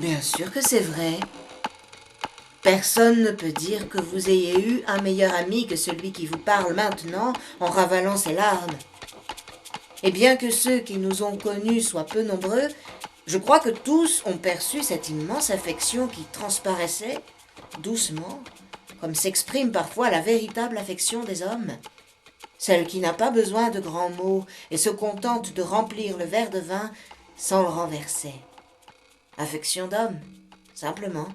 Bien sûr que c'est vrai. Personne ne peut dire que vous ayez eu un meilleur ami que celui qui vous parle maintenant en ravalant ses larmes. Et bien que ceux qui nous ont connus soient peu nombreux, je crois que tous ont perçu cette immense affection qui transparaissait, doucement, comme s'exprime parfois la véritable affection des hommes. Celle qui n'a pas besoin de grands mots et se contente de remplir le verre de vin sans le renverser. Affection d'homme, simplement.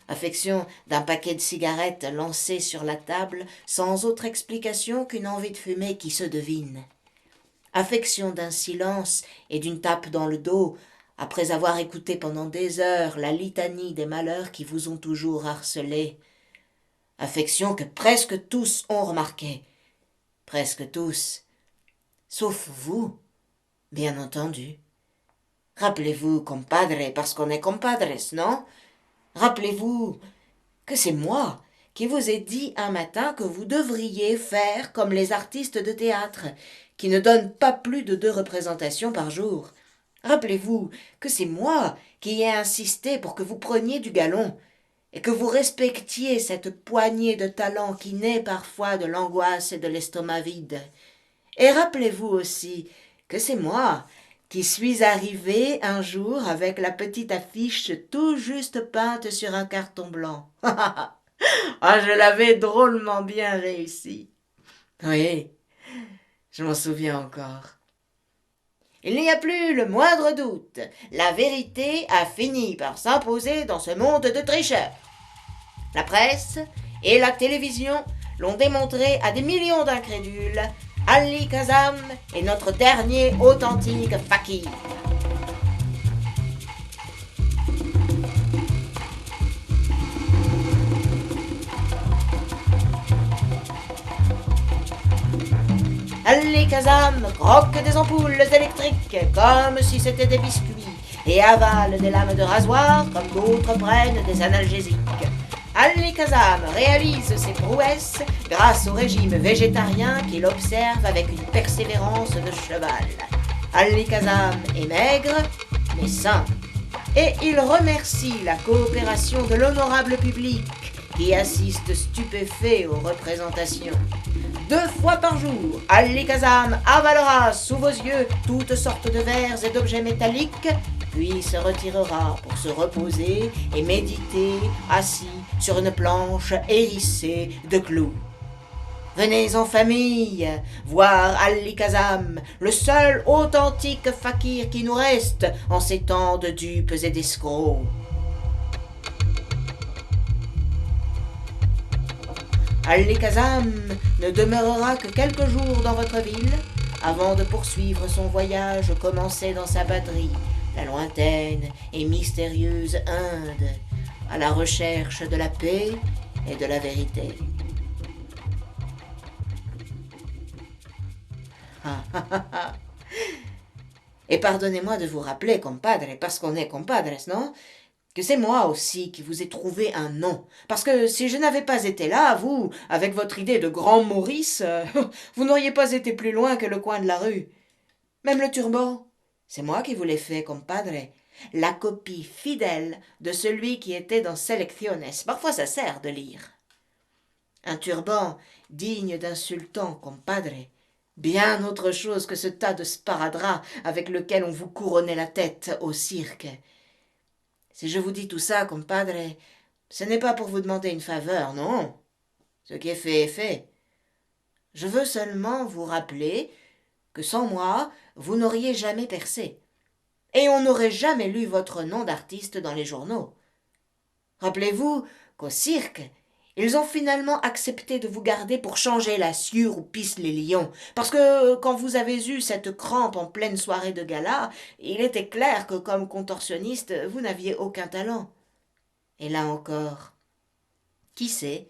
Affection d'un paquet de cigarettes lancé sur la table sans autre explication qu'une envie de fumer qui se devine. Affection d'un silence et d'une tape dans le dos après avoir écouté pendant des heures la litanie des malheurs qui vous ont toujours harcelé. Affection que presque tous ont remarquée. Presque tous. Sauf vous, bien entendu. Rappelez-vous, compadre, parce qu'on est compadres, non? Rappelez-vous que c'est moi qui vous ai dit un matin que vous devriez faire comme les artistes de théâtre, qui ne donnent pas plus de 2 représentations par jour. Rappelez-vous que c'est moi qui ai insisté pour que vous preniez du galon, et que vous respectiez cette poignée de talent qui naît parfois de l'angoisse et de l'estomac vide. Et rappelez-vous aussi que c'est moi qui suis arrivé un jour avec la petite affiche tout juste peinte sur un carton blanc. Ah, je l'avais drôlement bien réussi. Oui, je m'en souviens encore. Il n'y a plus le moindre doute. La vérité a fini par s'imposer dans ce monde de tricheurs. La presse et la télévision l'ont démontré à des millions d'incrédules. Ali Kazam est notre dernier authentique fakir. Ali Kazam croque des ampoules électriques comme si c'était des biscuits et avale des lames de rasoir comme d'autres prennent des analgésiques. Ali Kazam réalise ses prouesses grâce au régime végétarien qu'il observe avec une persévérance de cheval. Ali Kazam est maigre, mais sain. Et il remercie la coopération de l'honorable public qui assiste stupéfait aux représentations. 2 fois par jour, Ali Kazam avalera sous vos yeux toutes sortes de verres et d'objets métalliques, puis se retirera pour se reposer et méditer assis sur une planche hérissée de clous. Venez en famille voir Ali Kazam, le seul authentique fakir qui nous reste en ces temps de dupes et d'escrocs. Ali Kazam ne demeurera que quelques jours dans votre ville avant de poursuivre son voyage commencé dans sa patrie, la lointaine et mystérieuse Inde, à la recherche de la paix et de la vérité. Et pardonnez-moi de vous rappeler, compadre, parce qu'on est compadres, non? Que c'est moi aussi qui vous ai trouvé un nom. Parce que si je n'avais pas été là, vous, avec votre idée de grand Maurice, vous n'auriez pas été plus loin que le coin de la rue. Même le turban, c'est moi qui vous l'ai fait, compadre. La copie fidèle de celui qui était dans Selecciones. Parfois ça sert de lire. Un turban digne d'un sultan, compadre. Bien autre chose que ce tas de sparadrap avec lequel on vous couronnait la tête au cirque. Si je vous dis tout ça, compadre, ce n'est pas pour vous demander une faveur, non. Ce qui est fait est fait. Je veux seulement vous rappeler que sans moi, vous n'auriez jamais percé. Et on n'aurait jamais lu votre nom d'artiste dans les journaux. Rappelez-vous qu'au cirque, ils ont finalement accepté de vous garder pour changer la sciure où pissent les lions. Parce que quand vous avez eu cette crampe en pleine soirée de gala, il était clair que comme contorsionniste, vous n'aviez aucun talent. Et là encore, qui sait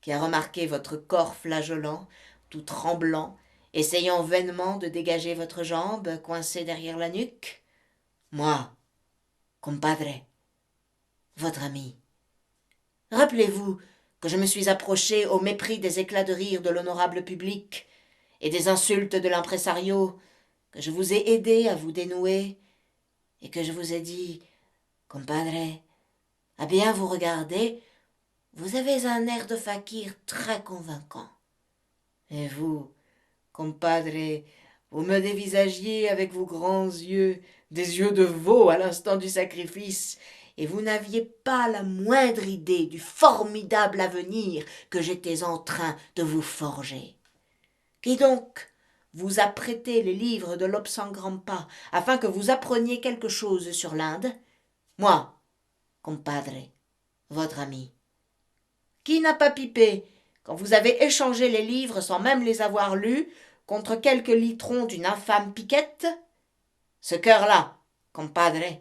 qui a remarqué votre corps flageolant, tout tremblant, essayant vainement de dégager votre jambe coincée derrière la nuque? Moi, compadre, votre ami. Rappelez-vous que je me suis approché au mépris des éclats de rire de l'honorable public et des insultes de l'impresario, que je vous ai aidé à vous dénouer et que je vous ai dit Compadre, à bien vous regarder, vous avez un air de fakir très convaincant. Et vous, compadre, vous me dévisagiez avec vos grands yeux, des yeux de veau à l'instant du sacrifice, et vous n'aviez pas la moindre idée du formidable avenir que j'étais en train de vous forger. Qui donc vous a prêté les livres de l'Obsangrampa afin que vous appreniez quelque chose sur l'Inde? Moi, compadre, votre ami. Qui n'a pas pipé quand vous avez échangé les livres sans même les avoir lus contre quelques litrons d'une infâme piquette? Ce cœur-là, compadre,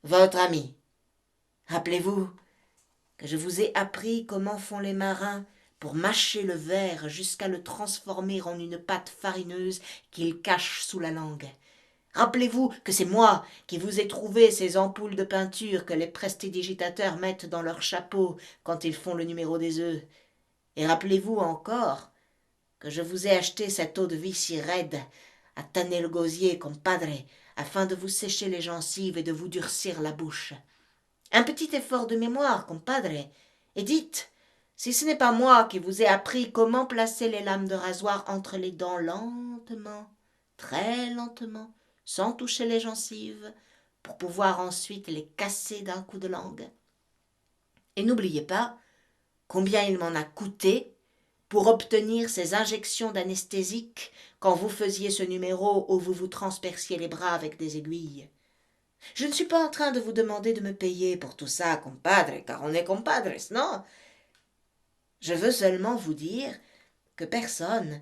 votre ami. Rappelez-vous que je vous ai appris comment font les marins pour mâcher le verre jusqu'à le transformer en une pâte farineuse qu'ils cachent sous la langue. Rappelez-vous que c'est moi qui vous ai trouvé ces ampoules de peinture que les prestidigitateurs mettent dans leurs chapeaux quand ils font le numéro des œufs. Et rappelez-vous encore que je vous ai acheté cette eau-de-vie si raide, à tanner le gosier, compadre, afin de vous sécher les gencives et de vous durcir la bouche. Un petit effort de mémoire, compadre, et dites si ce n'est pas moi qui vous ai appris comment placer les lames de rasoir entre les dents lentement, très lentement, sans toucher les gencives, pour pouvoir ensuite les casser d'un coup de langue. Et n'oubliez pas combien il m'en a coûté pour obtenir ces injections d'anesthésique quand vous faisiez ce numéro où vous vous transperciez les bras avec des aiguilles. Je ne suis pas en train de vous demander de me payer pour tout ça, compadre, car on est compadres, non? Je veux seulement vous dire que personne,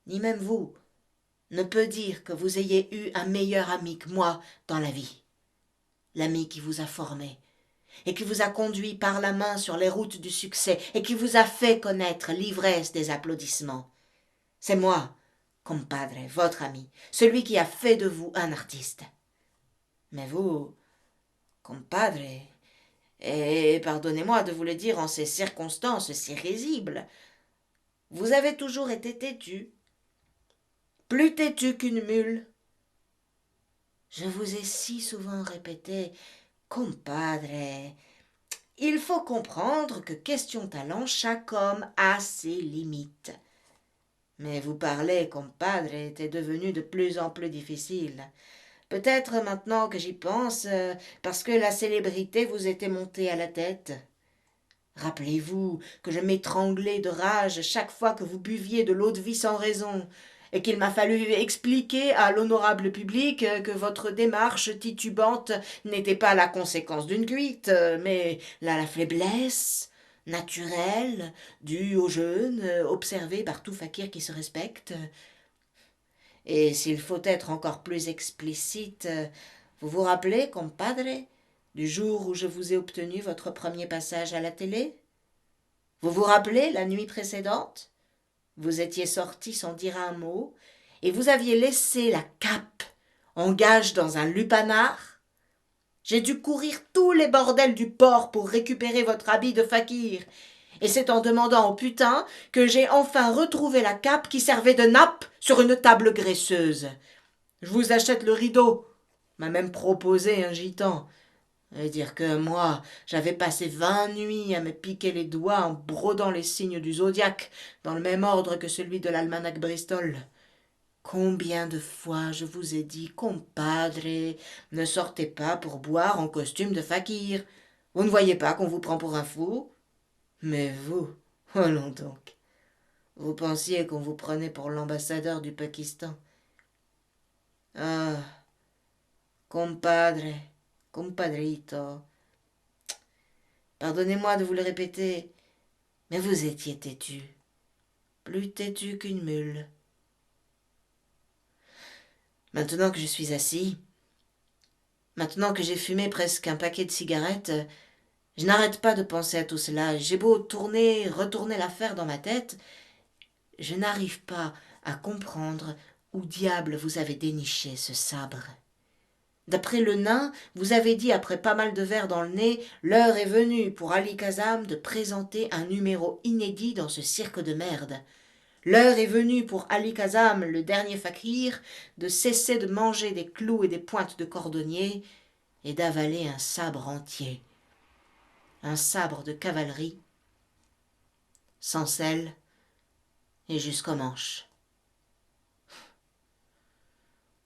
ni même vous, ne peut dire que vous ayez eu un meilleur ami que moi dans la vie. L'ami qui vous a formé, et qui vous a conduit par la main sur les routes du succès, et qui vous a fait connaître l'ivresse des applaudissements. C'est moi, compadre, votre ami, celui qui a fait de vous un artiste. Mais vous, compadre, et pardonnez-moi de vous le dire en ces circonstances si risibles, vous avez toujours été têtu, plus têtu qu'une mule. Je vous ai si souvent répété, compadre, il faut comprendre que question talent, chaque homme a ses limites. Mais vous parler, compadre, était devenu de plus en plus difficile. Peut-être maintenant que j'y pense, parce que la célébrité vous était montée à la tête. Rappelez-vous que je m'étranglais de rage chaque fois que vous buviez de l'eau-de-vie sans raison, et qu'il m'a fallu expliquer à l'honorable public que votre démarche titubante n'était pas la conséquence d'une cuite, mais la faiblesse naturelle due au jeûne observé par tout fakir qui se respecte. Et s'il faut être encore plus explicite, vous vous rappelez, compadre, du jour où je vous ai obtenu votre premier passage à la télé? Vous vous rappelez la nuit précédente? Vous étiez sorti sans dire un mot, et vous aviez laissé la cape en gage dans un lupanar? J'ai dû courir tous les bordels du port pour récupérer votre habit de fakir, et c'est en demandant au putain que j'ai enfin retrouvé la cape qui servait de nappe sur une table graisseuse. Je vous achète le rideau, m'a même proposé un gitan. Et dire que moi, j'avais passé 20 nuits à me piquer les doigts en brodant les signes du zodiaque, dans le même ordre que celui de l'almanach Bristol. Combien de fois je vous ai dit, compadre, ne sortez pas pour boire en costume de fakir. Vous ne voyez pas qu'on vous prend pour un fou? Mais vous, allons donc. Vous pensiez qu'on vous prenait pour l'ambassadeur du Pakistan. Ah, compadre, compadrito. Pardonnez-moi de vous le répéter, mais vous étiez têtu, plus têtu qu'une mule. Maintenant que je suis assis, maintenant que j'ai fumé presque un paquet de cigarettes, je n'arrête pas de penser à tout cela. J'ai beau tourner, retourner l'affaire dans ma tête, je n'arrive pas à comprendre où diable vous avez déniché ce sabre. D'après le nain, vous avez dit après pas mal de verre dans le nez, l'heure est venue pour Ali Kazam de présenter un numéro inédit dans ce cirque de merde. L'heure est venue pour Ali Kazam, le dernier fakir, de cesser de manger des clous et des pointes de cordonnier, et d'avaler un sabre entier, un sabre de cavalerie, sans selle et jusqu'aux manches.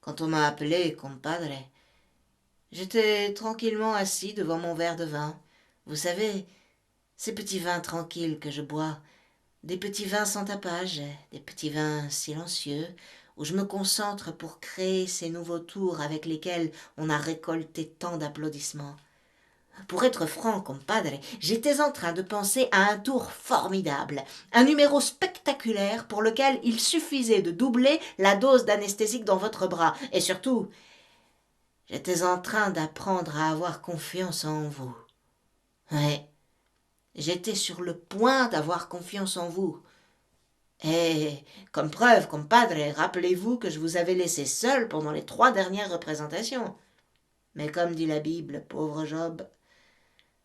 Quand on m'a appelé compadre, j'étais tranquillement assis devant mon verre de vin. Vous savez, ces petits vins tranquilles que je bois, des petits vins sans tapage, des petits vins silencieux, où je me concentre pour créer ces nouveaux tours avec lesquels on a récolté tant d'applaudissements. Pour être franc, compadre, j'étais en train de penser à un tour formidable, un numéro spectaculaire pour lequel il suffisait de doubler la dose d'anesthésique dans votre bras. Et surtout, j'étais en train d'apprendre à avoir confiance en vous. Ouais, j'étais sur le point d'avoir confiance en vous. Et comme preuve, compadre, rappelez-vous que je vous avais laissé seul pendant les 3 dernières représentations. Mais comme dit la Bible, pauvre Job,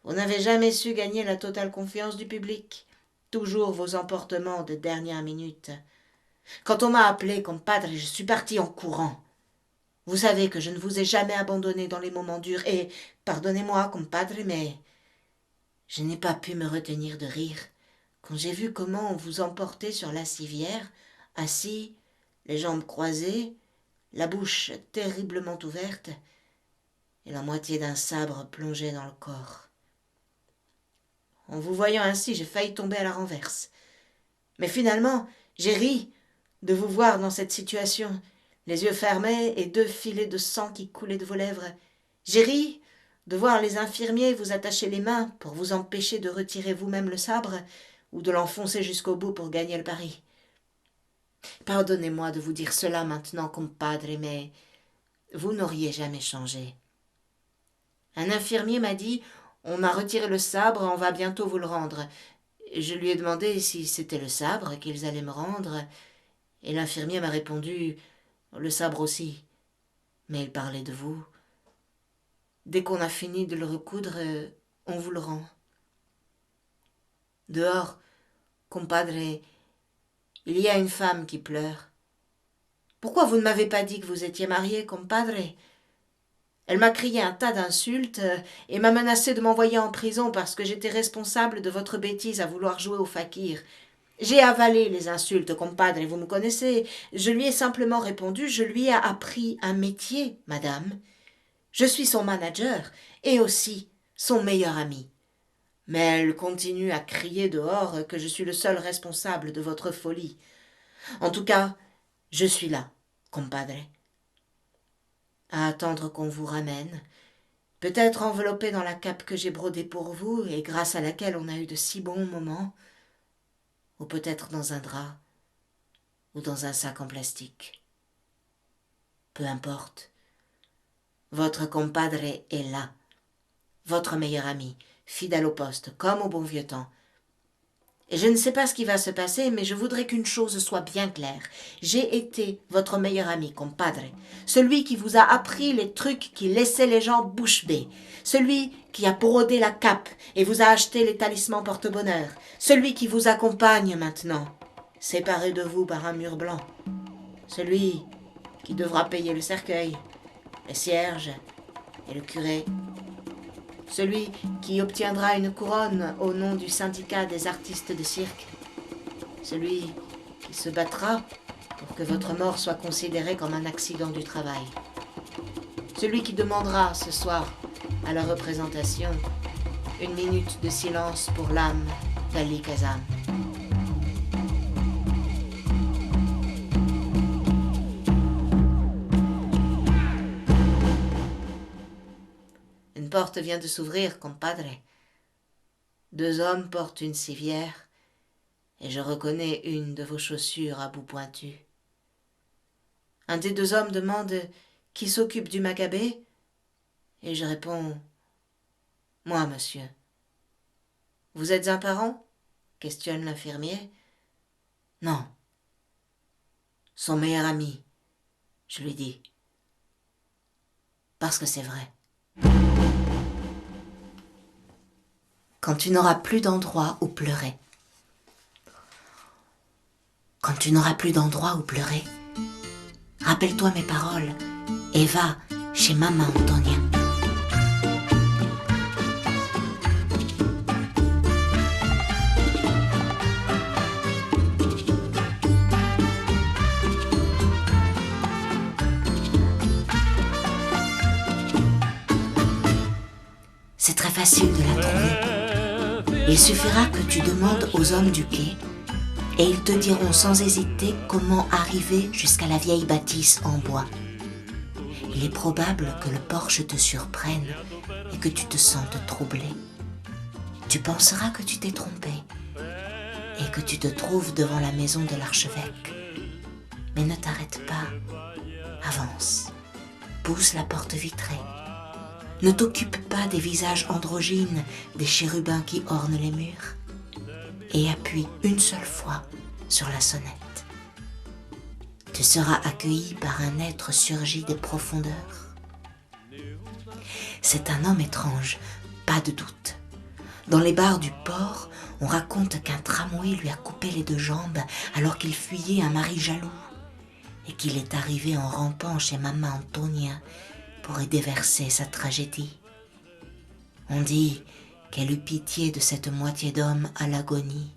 vous n'avez jamais su gagner la totale confiance du public. Toujours vos emportements de dernière minute. Quand on m'a appelé compadre, je suis parti en courant. Vous savez que je ne vous ai jamais abandonné dans les moments durs et, pardonnez-moi, compadre, mais je n'ai pas pu me retenir de rire quand j'ai vu comment on vous emportait sur la civière, assis, les jambes croisées, la bouche terriblement ouverte et la moitié d'un sabre plongé dans le corps. En vous voyant ainsi, j'ai failli tomber à la renverse. Mais finalement, j'ai ri de vous voir dans cette situation, les yeux fermés et 2 filets de sang qui coulaient de vos lèvres. J'ai ri de voir les infirmiers vous attacher les mains pour vous empêcher de retirer vous-même le sabre ou de l'enfoncer jusqu'au bout pour gagner le pari. Pardonnez-moi de vous dire cela maintenant, compadre, mais vous n'auriez jamais changé. Un infirmier m'a dit « On m'a retiré le sabre, on va bientôt vous le rendre ». Je lui ai demandé si c'était le sabre qu'ils allaient me rendre, et l'infirmier m'a répondu « Le sabre aussi ». Mais il parlait de vous. Dès qu'on a fini de le recoudre, on vous le rend. Dehors, compadre, il y a une femme qui pleure. Pourquoi vous ne m'avez pas dit que vous étiez marié, compadre ? Elle m'a crié un tas d'insultes et m'a menacé de m'envoyer en prison parce que j'étais responsable de votre bêtise à vouloir jouer au fakir. J'ai avalé les insultes, compadre, et vous me connaissez. Je lui ai simplement répondu, je lui ai appris un métier, madame. Je suis son manager et aussi son meilleur ami. Mais elle continue à crier dehors que je suis le seul responsable de votre folie. En tout cas, je suis là, compadre. À attendre qu'on vous ramène, peut-être enveloppé dans la cape que j'ai brodée pour vous et grâce à laquelle on a eu de si bons moments, ou peut-être dans un drap, ou dans un sac en plastique. Peu importe. Votre compadre est là, votre meilleur ami, fidèle au poste, comme au bon vieux temps. Et je ne sais pas ce qui va se passer, mais je voudrais qu'une chose soit bien claire. J'ai été votre meilleur ami, compadre. Celui qui vous a appris les trucs qui laissaient les gens bouche bée. Celui qui a brodé la cape et vous a acheté les talismans porte-bonheur. Celui qui vous accompagne maintenant, séparé de vous par un mur blanc. Celui qui devra payer le cercueil, les cierges et le curé. Celui qui obtiendra une couronne au nom du syndicat des artistes de cirque. Celui qui se battra pour que votre mort soit considérée comme un accident du travail. Celui qui demandera ce soir à la représentation 1 minute de silence pour l'âme d'Ali Kazam. Une porte vient de s'ouvrir, compadre. 2 hommes portent une civière et je reconnais une de vos chaussures à bout pointu. Un des 2 hommes demande qui s'occupe du Maccabée et je réponds « Moi, monsieur. »« Vous êtes un parent ?» questionne l'infirmier. « Non. »« Son meilleur ami, je lui dis. Parce que c'est vrai. » Quand tu n'auras plus d'endroit où pleurer. Quand tu n'auras plus d'endroit où pleurer, rappelle-toi mes paroles et va chez maman Antonia. facile de la trouver. Il suffira que tu demandes aux hommes du quai et ils te diront sans hésiter comment arriver jusqu'à la vieille bâtisse en bois. Il est probable que le porche te surprenne et que tu te sentes troublé. Tu penseras que tu t'es trompé et que tu te trouves devant la maison de l'archevêque. Mais ne t'arrête pas, avance, pousse la porte vitrée. Ne t'occupe pas des visages androgynes des chérubins qui ornent les murs et appuie une seule fois sur la sonnette. Tu seras accueilli par un être surgi des profondeurs. C'est un homme étrange, pas de doute. Dans les bars du port, on raconte qu'un tramway lui a coupé les 2 jambes alors qu'il fuyait un mari jaloux et qu'il est arrivé en rampant chez Maman Antonia pour y déverser sa tragédie. On dit qu'elle eut pitié de cette moitié d'homme à l'agonie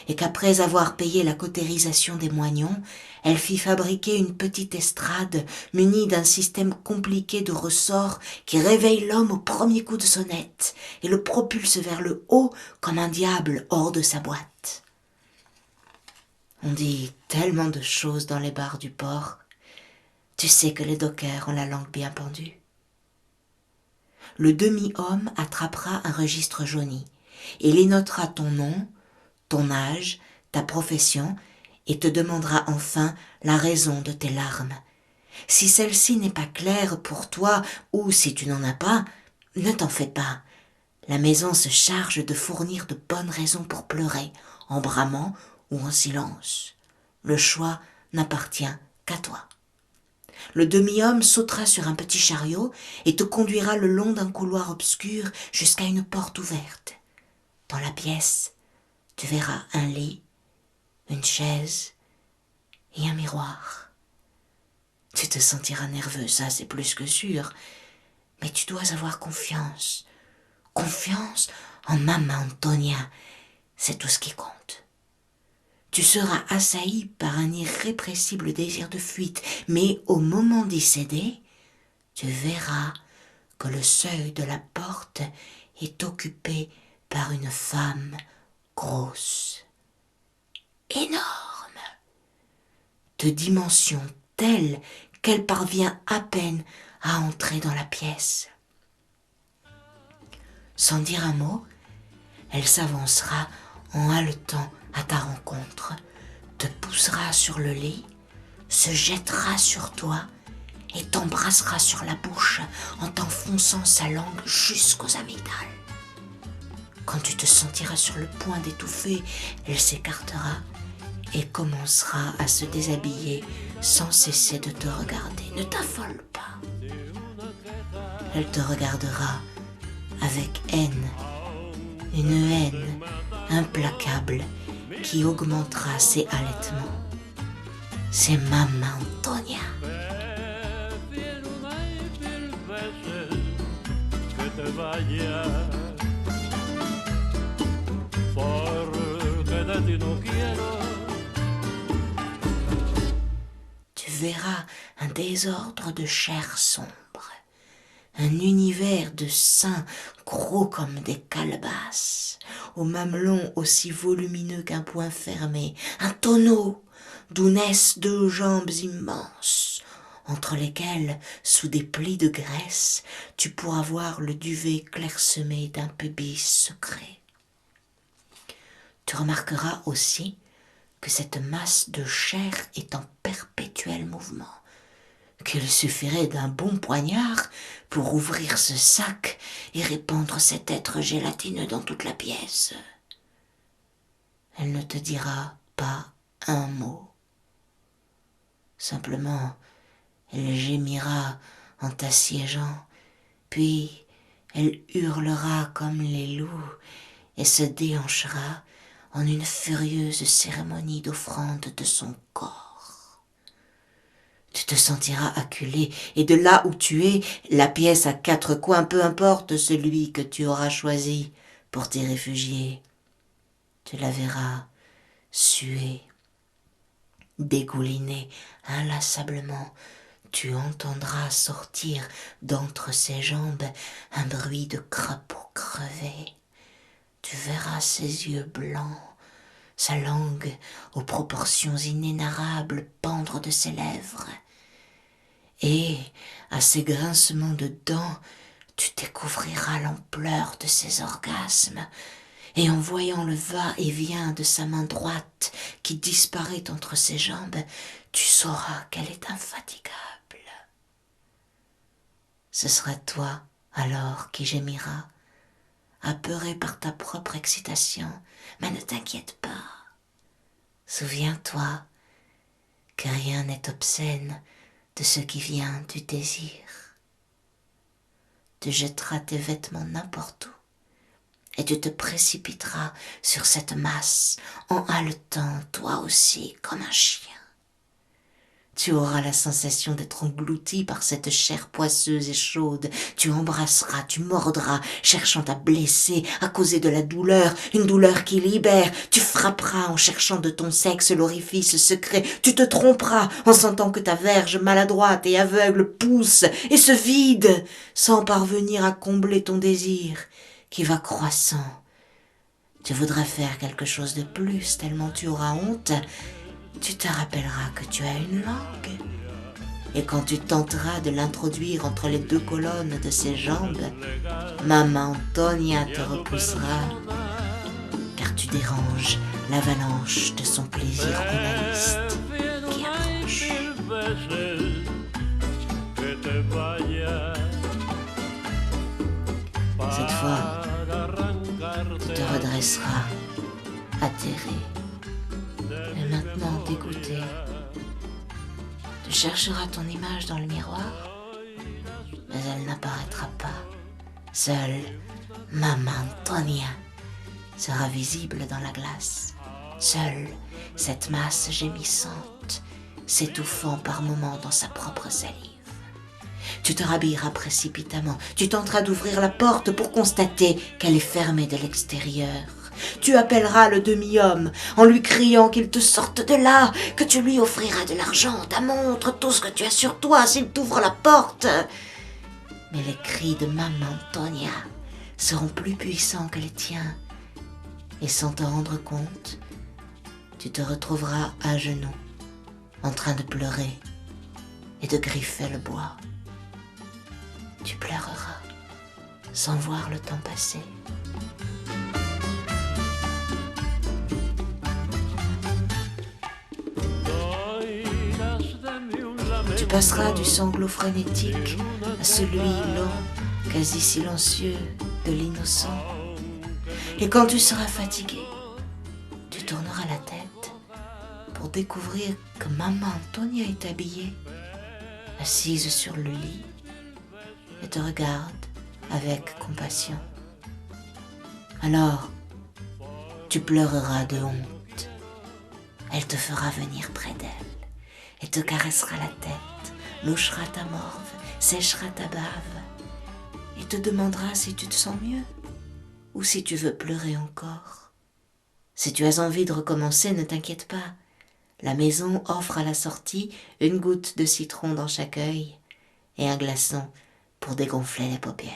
et qu'après avoir payé la cautérisation des moignons, elle fit fabriquer une petite estrade munie d'un système compliqué de ressorts qui réveille l'homme au premier coup de sonnette et le propulse vers le haut comme un diable hors de sa boîte. On dit tellement de choses dans les bars du port. Tu sais que les dockers ont la langue bien pendue. Le demi-homme attrapera un registre jauni et il y notera ton nom, ton âge, ta profession et te demandera enfin la raison de tes larmes. Si celle-ci n'est pas claire pour toi ou si tu n'en as pas, ne t'en fais pas. La maison se charge de fournir de bonnes raisons pour pleurer, en bramant ou en silence. Le choix n'appartient qu'à toi. Le demi-homme sautera sur un petit chariot et te conduira le long d'un couloir obscur jusqu'à une porte ouverte. Dans la pièce, tu verras un lit, une chaise et un miroir. Tu te sentiras nerveux, ça c'est plus que sûr, mais tu dois avoir confiance. Confiance en Maman Antonia, c'est tout ce qui compte. Tu seras assailli par un irrépressible désir de fuite, mais au moment d'y céder, tu verras que le seuil de la porte est occupé par une femme grosse, énorme, de dimension telle qu'elle parvient à peine à entrer dans la pièce. Sans dire un mot, elle s'avancera en haletant à ta rencontre, te poussera sur le lit, se jettera sur toi et t'embrassera sur la bouche en t'enfonçant sa langue jusqu'aux amygdales. Quand tu te sentiras sur le point d'étouffer, elle s'écartera et commencera à se déshabiller sans cesser de te regarder. Ne t'affole pas. Elle te regardera avec haine, une haine implacable qui augmentera ses halètements. C'est Maman Antonia. Tu verras un désordre de chair sombre, un univers de seins gros comme des calebasses, aux mamelons aussi volumineux qu'un poing fermé, un tonneau d'où naissent 2 jambes immenses, entre lesquelles, sous des plis de graisse, tu pourras voir le duvet clairsemé d'un pubis secret. Tu remarqueras aussi que cette masse de chair est en perpétuel mouvement, qu'il suffirait d'un bon poignard pour ouvrir ce sac et répandre cet être gélatineux dans toute la pièce. Elle ne te dira pas un mot. Simplement, elle gémira en t'assiégeant, puis elle hurlera comme les loups et se déhanchera en une furieuse cérémonie d'offrande de son corps. Tu te sentiras acculé, et de là où tu es, la pièce à 4 coins, peu importe celui que tu auras choisi pour t'y réfugier, tu la verras suer, dégouliner inlassablement Tu entendras sortir d'entre ses jambes un bruit de crapaud crevé. Tu verras ses yeux blancs, sa langue aux proportions inénarrables pendre de ses lèvres. Et, à ses grincements de dents, tu découvriras l'ampleur de ses orgasmes, et en voyant le va-et-vient de sa main droite qui disparaît entre ses jambes, tu sauras qu'elle est infatigable. Ce sera toi, alors, qui gémiras, apeuré par ta propre excitation, mais ne t'inquiète pas. Souviens-toi que rien n'est obscène de ce qui vient du désir. Tu jetteras tes vêtements n'importe où, et tu te précipiteras sur cette masse en haletant, toi aussi, comme un chien. Tu auras la sensation d'être englouti par cette chair poisseuse et chaude. Tu embrasseras, tu mordras, cherchant à blesser, à causer de la douleur, une douleur qui libère. Tu frapperas en cherchant de ton sexe l'orifice secret. Tu te tromperas en sentant que ta verge maladroite et aveugle pousse et se vide, sans parvenir à combler ton désir, qui va croissant. Tu voudras faire quelque chose de plus, tellement tu auras honte. Tu te rappelleras que tu as une langue. Et quand tu tenteras de l'introduire entre les deux colonnes de ses jambes, Maman Antonia te repoussera, car tu déranges l'avalanche de son plaisir onaniste qui approche. Cette fois, tu te redresseras, atterré. Et maintenant dégoûté, tu chercheras ton image dans le miroir, mais elle n'apparaîtra pas. Seule Maman Antonia sera visible dans la glace. Seule cette masse gémissante, s'étouffant par moments dans sa propre salive. Tu te rhabilleras précipitamment, tu tenteras d'ouvrir la porte pour constater qu'elle est fermée de l'extérieur. Tu appelleras le demi-homme en lui criant qu'il te sorte de là, que tu lui offriras de l'argent, ta montre, tout ce que tu as sur toi s'il t'ouvre la porte. Mais les cris de Maman Antonia seront plus puissants que les tiens, et sans te rendre compte, tu te retrouveras à genoux, en train de pleurer et de griffer le bois. Tu pleureras sans voir le temps passer. Tu passeras du sanglot frénétique à celui lent, quasi silencieux de l'innocent. Et quand tu seras fatigué, tu tourneras la tête pour découvrir que Maman Antonia est habillée, assise sur le lit, et te regarde avec compassion. Alors, tu pleureras de honte. Elle te fera venir près d'elle et te caressera la tête, louchera ta morve, séchera ta bave et te demandera si tu te sens mieux ou si tu veux pleurer encore. Si tu as envie de recommencer, ne t'inquiète pas. La maison offre à la sortie une goutte de citron dans chaque œil et un glaçon pour dégonfler les paupières.